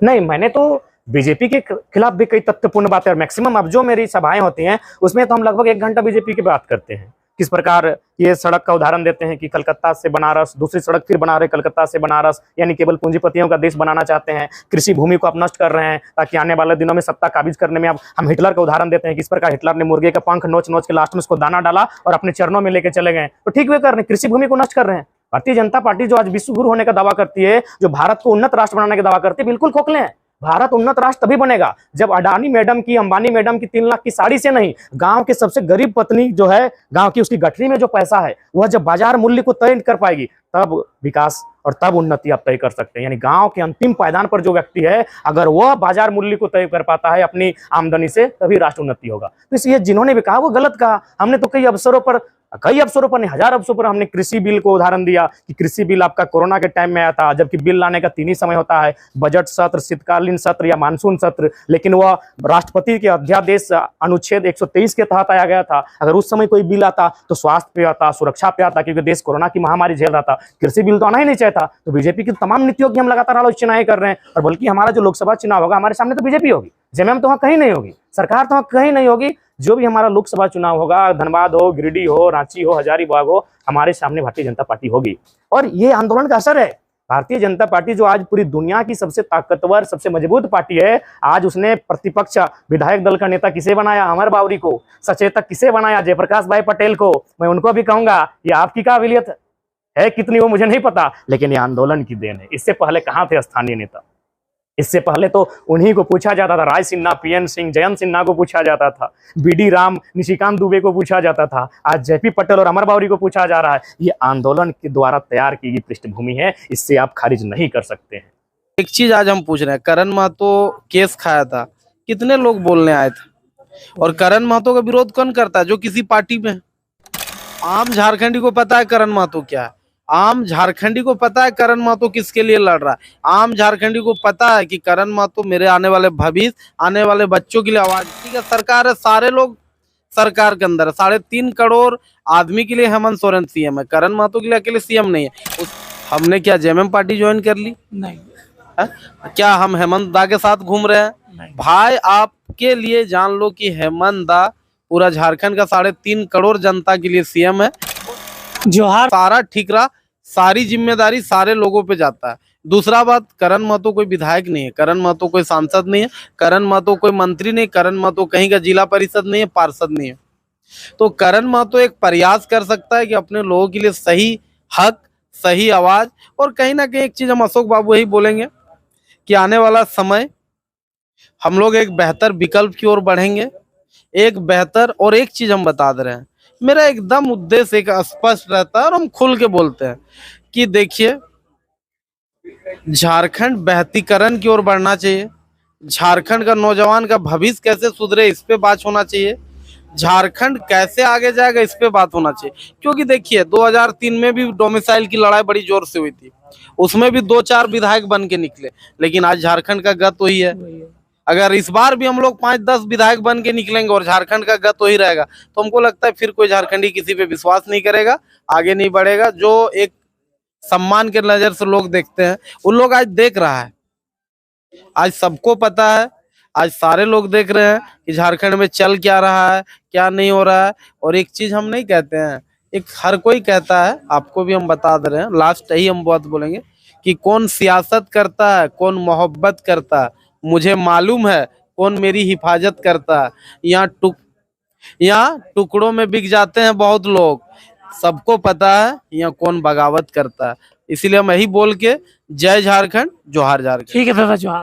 नहीं, मैंने तो बीजेपी के खिलाफ भी कई तथ्यपूर्ण बातें, और मैक्सिमम अब जो मेरी सभाएं होती हैं उसमें तो हम लगभग 1 घंटा बीजेपी की बात करते हैं। किस प्रकार ये सड़क का उदाहरण देते हैं कि कलकत्ता से बनारस, दूसरी सड़क फिर बना रहे कलकत्ता से बनारस, यानी केवल पूंजीपतियों का देश बनाना चाहते हैं। कृषि भूमि को आप नष्ट कर रहे हैं ताकि आने वाले दिनों में सत्ता काबिज करने में, अब हम हिटलर का उदाहरण देते हैं, किस प्रकार हिटलर ने मुर्गे का पंख नोच नोच के लास्ट में उसको दाना डाला और अपने चरणों में लेके चले गए। तो ठीक वे कर रहे हैं, कृषि भूमि को नष्ट कर रहे हैं। भारतीय जनता पार्टी जो आज विश्व गुरु होने का दावा करती है, जो भारत को उन्नत राष्ट्र बनाने का दावा करती है, बिल्कुल खोखले हैं। भारत उन्नत राष्ट्र तभी बनेगा जब अडानी मैडम की, अंबानी मैडम की 3 लाख की साड़ी से नहीं, गांव के सबसे गरीब पत्नी जो है, गांव की उसकी गठरी में जो पैसा है वह जब बाजार मूल्य को तय कर पाएगी, तब विकास और तब उन्नति आप तय कर सकते हैं। यानी गांव के अंतिम पायदान पर जो व्यक्ति है, अगर वह बाजार मूल्य को तय कर पाता है अपनी आमदनी से, तभी राष्ट्र उन्नति होगा। तो इसलिए जिन्होंने भी कहा वो गलत कहा। हमने तो कई अवसरों पर नहीं, 1000 अवसरों पर हमने कृषि बिल को उदाहरण दिया कि कृषि बिल आपका कोरोना के टाइम में आया था, जबकि बिल लाने का 3 ही समय होता है, बजट सत्र, शीतकालीन सत्र या मानसून सत्र। लेकिन वह राष्ट्रपति के अध्यादेश अनुच्छेद 123 के तहत आया गया था। अगर उस समय कोई बिल आता तो स्वास्थ्य पे आता, सुरक्षा पे आता, क्योंकि देश कोरोना की महामारी झेल रहा था। कृषि बिल तो आना ही नहीं चाहता। तो बीजेपी की तमाम नीतियों की हम लगातार आलोचना कर रहे हैं, और बल्कि हमारा जो लोकसभा चुनाव होगा, हमारे सामने तो बीजेपी होगी, जेएमएम तो वहां कहीं नहीं होगी, सरकार तो वहां कहीं नहीं होगी। जो भी हमारा लोकसभा चुनाव होगा, धनबाद हो, गिरिडीह हो, रांची हो, हजारीबाग हो, हमारे सामने भारतीय जनता पार्टी होगी। और ये आंदोलन का असर है। भारतीय जनता पार्टी जो आज पूरी दुनिया की सबसे ताकतवर, सबसे मजबूत पार्टी है, आज उसने प्रतिपक्ष विधायक दल का नेता किसे बनाया? अमर बावरी को। सचेतक किसे बनाया? जयप्रकाश भाई पटेल को। मैं उनको भी कहूंगा, ये आपकी काबिलियत है कितनी वो मुझे नहीं पता, लेकिन ये आंदोलन की देन है। इससे पहले कहां थे स्थानीय नेता? इससे पहले तो उन्हीं को पूछा जाता था, राय सिन्हा, पीएन सिंह, जयंत सिन्हा को पूछा जाता था, बीडी राम, निशिकांत दुबे को पूछा जाता था। आज जेपी पटेल और अमर बावरी को पूछा जा रहा है। ये आंदोलन के द्वारा तैयार की गई पृष्ठभूमि है, इससे आप खारिज नहीं कर सकते हैं। एक चीज आज हम पूछ रहे हैं, करण महतो केस खाया था, कितने लोग बोलने आए थे? और करण महतो का विरोध कौन करता है? जो किसी पार्टी में। आम झारखंडी को पता है करण महतो क्या है, आम झारखंडी को पता है करण महतो किसके लिए लड़ रहा है, आम झारखंडी को पता है कि करण महतो मेरे आने वाले भविष्य, आने वाले बच्चों के लिए आवाज। ठीक है, सरकार है, सारे लोग सरकार के अंदर है, 3.5 करोड़ आदमी के लिए हेमंत सोरेन सीएम है, करण महतो के लिए अकेले सीएम नहीं है। हमने क्या जेएमएम पार्टी ज्वाइन कर ली? नहीं। है? क्या हम हेमंत दा के साथ घूम रहे हैं? भाई आपके लिए जान लो कि हेमंत दा पूरा झारखंड का 3.5 करोड़ जनता के लिए सीएम है। जोहार। सारा ठिकरा, सारी जिम्मेदारी सारे लोगों पे जाता है। दूसरा बात, करण महतो कोई विधायक नहीं है, करण महतो कोई सांसद नहीं है, करण महतो कोई मंत्री नहीं, करण महतो कहीं का जिला परिषद नहीं है, पार्षद नहीं है। तो करण महतो एक प्रयास कर सकता है कि अपने लोगों के लिए सही हक, सही आवाज, और कहीं ना कहीं एक चीज हम अशोक बाबू यही बोलेंगे कि आने वाला समय हम लोग एक बेहतर विकल्प की ओर बढ़ेंगे, एक बेहतर। और एक चीज हम बता दे रहे हैं, मेरा एकदम उद्देश्य एक स्पष्ट रहता है और हम खुल के बोलते हैं कि देखिए, झारखंड बेहतरीकरण की ओर बढ़ना चाहिए, झारखंड का नौजवान का भविष्य कैसे सुधरे इस पे बात होना चाहिए, झारखंड कैसे आगे जाएगा इस पे बात होना चाहिए। क्योंकि देखिए 2003 में भी डोमिसाइल की लड़ाई बड़ी जोर से हुई थी, उसमें भी 2-4 विधायक बन के निकले, लेकिन आज झारखंड का गत वही है। अगर इस बार भी हम लोग 5-10 विधायक बन के निकलेंगे और झारखंड का गत वही रहेगा, तो हमको लगता है फिर कोई झारखंडी किसी पे विश्वास नहीं करेगा, आगे नहीं बढ़ेगा। जो एक सम्मान के नजर से लोग देखते हैं, उन लोग आज देख रहा है, आज सबको पता है, आज सारे लोग देख रहे हैं कि झारखंड में चल क्या रहा है, क्या नहीं हो रहा है। और एक चीज हम नहीं कहते हैं, एक हर कोई कहता है, आपको भी हम बता दे रहे हैं, लास्ट यही हम बात बोलेंगे कि कौन सियासत करता है, कौन मोहब्बत करता है, मुझे मालूम है कौन मेरी हिफाजत करता है। यहाँ टुकड़ों में बिक जाते हैं बहुत लोग, सबको पता है यहाँ कौन बगावत करता है। इसीलिए हम यही बोल के, जय झारखंड, जोहार झारखंड। ठीक है दादा, जोहार।